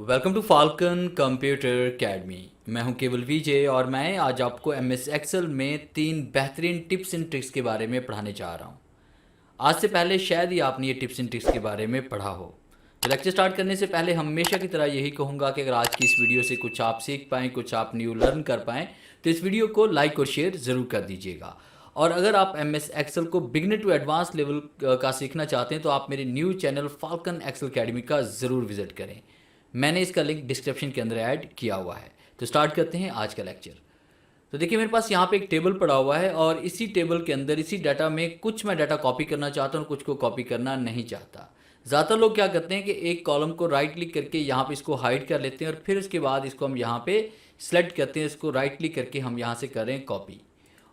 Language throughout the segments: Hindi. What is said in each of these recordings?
Welcome to Falcon computer academy. मैं हूं केवल विजय और मैं आज आपको एमएस एक्सेल में 3 बेहतरीन टिप्स एंड ट्रिक्स के बारे में पढ़ाने जा रहा हूं। आज से पहले शायद ही आपने ये टिप्स एंड ट्रिक्स के बारे में पढ़ा हो। तो लेक्चर स्टार्ट करने से पहले हमेशा की तरह यही कहूँगा कि अगर आज की इस वीडियो से कुछ आप सीख पाएँ, कुछ आप न्यू लर्न कर पाएँ, तो इस वीडियो को लाइक और शेयर ज़रूर कर दीजिएगा। और अगर आप एम एस एक्सेल को बिगनर टू एडवांस लेवल का सीखना चाहते हैं तो आप मेरे new channel Falcon Excel Academy का ज़रूर विजिट करें। मैंने इसका लिंक डिस्क्रिप्शन के अंदर ऐड किया हुआ है। तो स्टार्ट करते हैं आज का लेक्चर। तो देखिए मेरे पास यहाँ पे एक टेबल पड़ा हुआ है और इसी टेबल के अंदर इसी डाटा में कुछ मैं डाटा कॉपी करना चाहता हूँ, कुछ को कॉपी करना नहीं चाहता। ज़्यादातर लोग क्या करते हैं कि एक कॉलम को राइट क्लिक करके यहाँ पे इसको हाइड कर लेते हैं और फिर उसके बाद इसको हम यहाँ पे सेलेक्ट करते हैं, इसको राइट क्लिक करके हम यहाँ से कर रहे हैं कॉपी।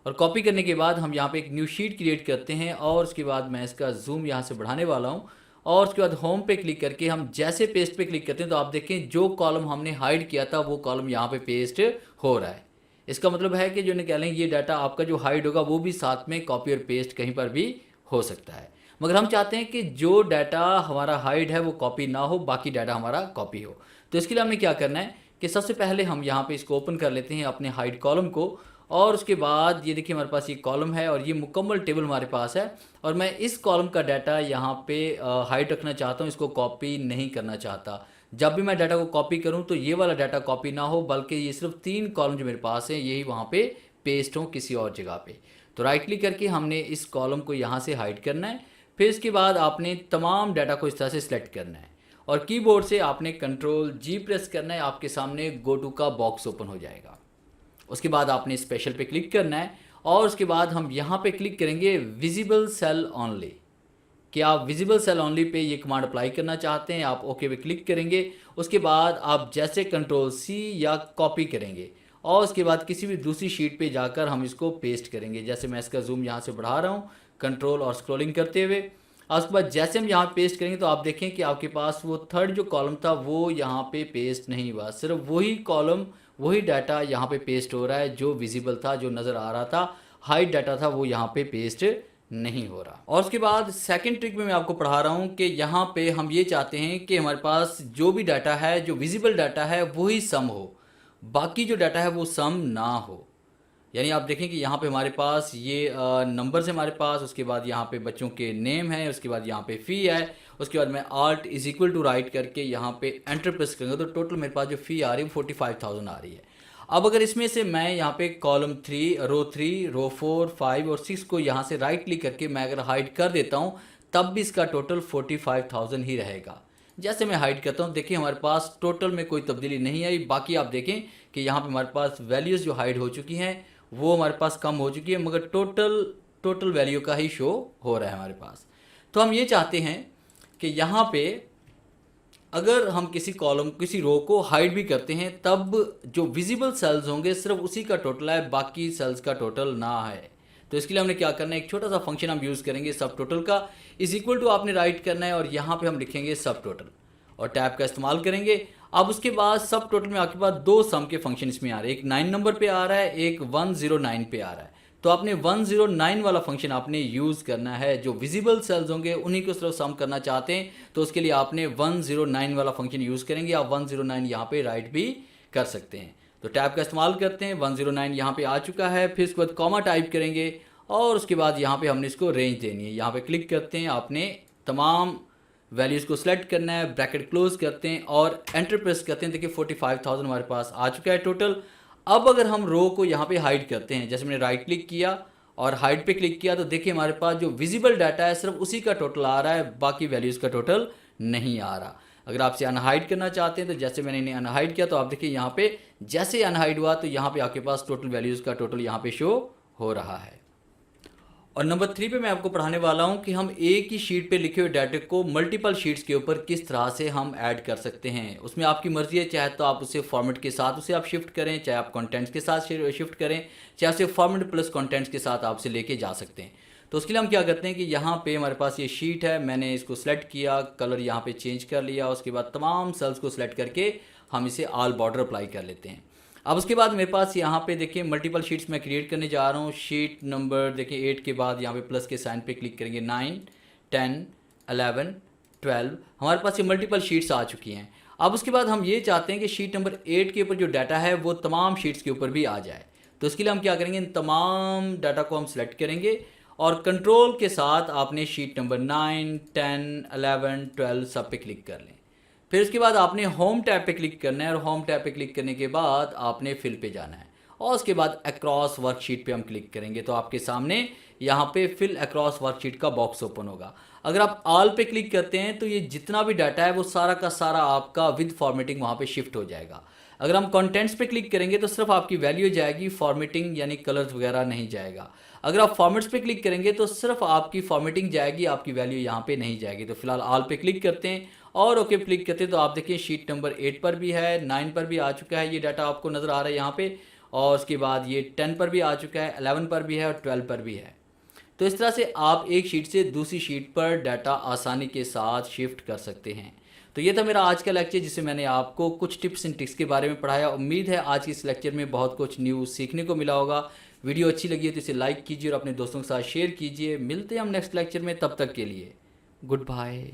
और कॉपी करने के बाद हम यहाँ पे एक न्यू शीट क्रिएट करते हैं और उसके बाद मैं इसका जूम यहाँ से बढ़ाने वाला हूँ और उसके बाद होम पे क्लिक करके हम जैसे पेस्ट पे क्लिक करते हैं तो आप देखें जो कॉलम हमने हाइड किया था वो कॉलम यहाँ पे पेस्ट हो रहा है। इसका मतलब है कि जो निकालें ये डाटा आपका जो हाइड होगा वो भी साथ में कॉपी और पेस्ट कहीं पर भी हो सकता है, मगर हम चाहते हैं कि जो डाटा हमारा हाइड है वो कॉपी ना हो, बाकी डाटा हमारा कॉपी हो। तो इसके लिए हमें क्या करना है कि सबसे पहले हम यहाँ पे इसको ओपन कर लेते हैं अपने हाइड कॉलम को और उसके बाद ये देखिए हमारे पास ये कॉलम है और ये मुकम्मल टेबल हमारे पास है और मैं इस कॉलम का डाटा यहाँ पे हाइड रखना चाहता हूँ, इसको कॉपी नहीं करना चाहता। जब भी मैं डाटा को कॉपी करूँ तो ये वाला डाटा कॉपी ना हो, बल्कि ये सिर्फ 3 कॉलम जो मेरे पास है यही वहाँ पे पेस्ट हो किसी और जगह पे। तो राइट क्लिक करके हमने इस कॉलम को यहाँ से हाइड करना है। फिर इसके बाद आपने तमाम डाटा को इस तरह से सिलेक्ट करना है और कीबोर्ड से आपने Ctrl+G प्रेस करना है। आपके सामने गो टू का बॉक्स ओपन हो जाएगा। उसके बाद आपने स्पेशल पे क्लिक करना है और उसके बाद हम यहाँ पे क्लिक करेंगे विजिबल सेल ओनली। कि आप विजिबल सेल ओनली पे ये कमांड अप्लाई करना चाहते हैं, आप ओके पे क्लिक करेंगे। उसके बाद आप जैसे Ctrl+C या कॉपी करेंगे और उसके बाद किसी भी दूसरी शीट पे जाकर हम इसको पेस्ट करेंगे। जैसे मैं इसका जूम यहाँ से बढ़ा रहा हूँ कंट्रोल और स्क्रॉलिंग करते हुए। और उसके बाद जैसे हम यहाँ पेस्ट करेंगे तो आप देखें कि आपके पास वो थर्ड जो कॉलम था वो यहाँ पे पेस्ट नहीं हुआ, सिर्फ वही कॉलम वही डाटा यहाँ पे पेस्ट हो रहा है जो विजिबल था, जो नज़र आ रहा था। हाइड डाटा था वो यहाँ पे पेस्ट नहीं हो रहा। और उसके बाद सेकंड ट्रिक में मैं आपको पढ़ा रहा हूँ कि यहाँ पे हम ये चाहते हैं कि हमारे पास जो भी डाटा है, जो विजिबल डाटा है वही सम हो, बाकी जो डाटा है वो सम ना हो। यानी आप देखें कि यहाँ पे हमारे पास ये नंबर्स है हमारे पास, उसके बाद यहाँ पे बच्चों के नेम है, उसके बाद यहाँ पे फ़ी है, उसके बाद मैं alt is equal to write करके यहाँ पे एंटर प्रेस करूँगा तो टोटल मेरे पास जो फ़ी आ रही है 45,000 आ रही है। अब अगर इसमें से मैं यहाँ पे कॉलम 3, रो 4, 5 और 6 को यहाँ से राइट क्लिक करके मैं अगर हाइड कर देता हूँ तब भी इसका टोटल 45,000 ही रहेगा। जैसे मैं हाइड करता हूँ देखिए हमारे पास टोटल में कोई तब्दीली नहीं आई। बाकी आप देखें कि यहाँ पे हमारे पास वैल्यूज़ जो हाइड हो चुकी हैं वो हमारे पास कम हो चुकी है, मगर टोटल वैल्यू का ही शो हो रहा है हमारे पास। तो हम ये चाहते हैं कि यहाँ पे अगर हम किसी कॉलम किसी रो को हाइड भी करते हैं तब जो विजिबल सेल्स होंगे सिर्फ उसी का टोटल है, बाकी सेल्स का टोटल ना है। तो इसके लिए हमने क्या करना है, एक छोटा सा फंक्शन हम यूज़ करेंगे सब टोटल का। इज इक्वल टू आपने राइट करना है और यहाँ पे हम लिखेंगे सब टोटल और टैब का इस्तेमाल करेंगे। अब उसके बाद सब टोटल में आपके पास 2 सम के फंक्शन इसमें आ रहे हैं, एक 9 नंबर पे आ रहा है, एक 109 पे आ रहा है। तो आपने 109 वाला फंक्शन आपने यूज़ करना है। जो विजिबल सेल्स होंगे उन्हीं को सिर्फ सम करना चाहते हैं तो उसके लिए आपने 109 वाला फंक्शन यूज़ करेंगे। आप 109 यहाँ पे राइट भी कर सकते हैं। तो टैब का इस्तेमाल करते हैं, 109 यहाँ पे आ चुका है। फिर उसके बाद कॉमा टाइप करेंगे और उसके बाद यहाँ पे हमने इसको रेंज देनी है। यहाँ पे क्लिक करते हैं, आपने तमाम वैल्यूज़ को सिलेक्ट करना है, ब्रैकेट क्लोज करते हैं और एंटर प्रेस करते हैं। देखिए 45,000 हमारे पास आ चुका है टोटल। अब अगर हम रो को यहाँ पे हाइड करते हैं, जैसे मैंने राइट क्लिक किया और हाइड पे क्लिक किया तो देखिए हमारे पास जो विजिबल डाटा है सिर्फ उसी का टोटल आ रहा है, बाकी वैल्यूज़ का टोटल नहीं आ रहा। अगर आपसे अनहाइड करना चाहते हैं तो जैसे मैंने इन्हें अनहाइड किया तो आप देखिए यहाँ पे जैसे अनहाइड हुआ तो यहाँ पे आपके पास टोटल वैल्यूज़ का टोटल यहाँ पे शो हो रहा है। और नंबर 3 पे मैं आपको पढ़ाने वाला हूँ कि हम एक ही शीट पे लिखे हुए डाटा को मल्टीपल शीट्स के ऊपर किस तरह से हम ऐड कर सकते हैं। उसमें आपकी मर्जी है, चाहे तो आप उसे फॉर्मेट के साथ उसे आप शिफ्ट करें, चाहे आप कंटेंट्स के साथ शिफ्ट करें, चाहे उसे फॉर्मेट प्लस कंटेंट्स के साथ आप उसे लेके जा सकते हैं। तो उसके लिए हम क्या करते हैं कि यहाँ पे हमारे पास ये शीट है, मैंने इसको सेलेक्ट किया, कलर यहाँ पे चेंज कर लिया, उसके बाद तमाम सेल्स को सिलेक्ट करके हम इसे ऑल बॉर्डर अप्लाई कर लेते हैं। अब उसके बाद मेरे पास यहाँ पे देखिए मल्टीपल शीट्स मैं क्रिएट करने जा रहा हूँ। शीट नंबर देखिए 8 के बाद यहाँ पे प्लस के साइन पे क्लिक करेंगे, 9, 10, 11, 12 हमारे पास ये मल्टीपल शीट्स आ चुकी हैं। अब उसके बाद हम ये चाहते हैं कि शीट नंबर 8 के ऊपर जो डाटा है वो तमाम शीट्स के ऊपर भी आ जाए। तो इसके लिए हम क्या करेंगे, इन तमाम डाटा को हम सिलेक्ट करेंगे और कंट्रोल के साथ आपने शीट नंबर 9, 10, 11, 12 सब पे क्लिक कर लें। फिर उसके बाद आपने होम टैब पे क्लिक करना है और होम टैब पे क्लिक करने के बाद आपने फिल पे जाना है और उसके बाद अक्रॉस वर्कशीट पे हम क्लिक करेंगे तो आपके सामने यहाँ पे फिल अक्रॉस वर्कशीट का बॉक्स ओपन होगा। अगर आप ऑल पे क्लिक करते हैं तो ये जितना भी डाटा है वो सारा का सारा आपका विद फॉर्मेटिंग वहाँ पे शिफ्ट हो जाएगा। अगर हम कंटेंट्स पे क्लिक करेंगे तो सिर्फ आपकी वैल्यू जाएगी, फॉर्मेटिंग यानी कलर्स वगैरह नहीं जाएगा। अगर आप फॉर्मेट्स पे क्लिक करेंगे तो सिर्फ आपकी फॉर्मेटिंग जाएगी, आपकी वैल्यू यहाँ पे नहीं जाएगी। तो फिलहाल ऑल पे क्लिक करते हैं और ओके क्लिक करते हैं तो आप देखिए शीट नंबर 8 पर भी है, 9 पर भी आ चुका है, ये डाटा आपको नज़र आ रहा है यहाँ पे, और उसके बाद ये 10 पर भी आ चुका है, 11 पर भी है और 12 पर भी है। तो इस तरह से आप एक शीट से दूसरी शीट पर डाटा आसानी के साथ शिफ्ट कर सकते हैं। तो ये था मेरा आज का लेक्चर जिससे मैंने आपको कुछ टिप्स एंड ट्रिक्स के बारे में पढ़ाया। उम्मीद है आज के इस लेक्चर में बहुत कुछ न्यू सीखने को मिला होगा। वीडियो अच्छी लगी है तो इसे लाइक कीजिए और अपने दोस्तों के साथ शेयर कीजिए। मिलते हैं हम नेक्स्ट लेक्चर में, तब तक के लिए गुड बाय।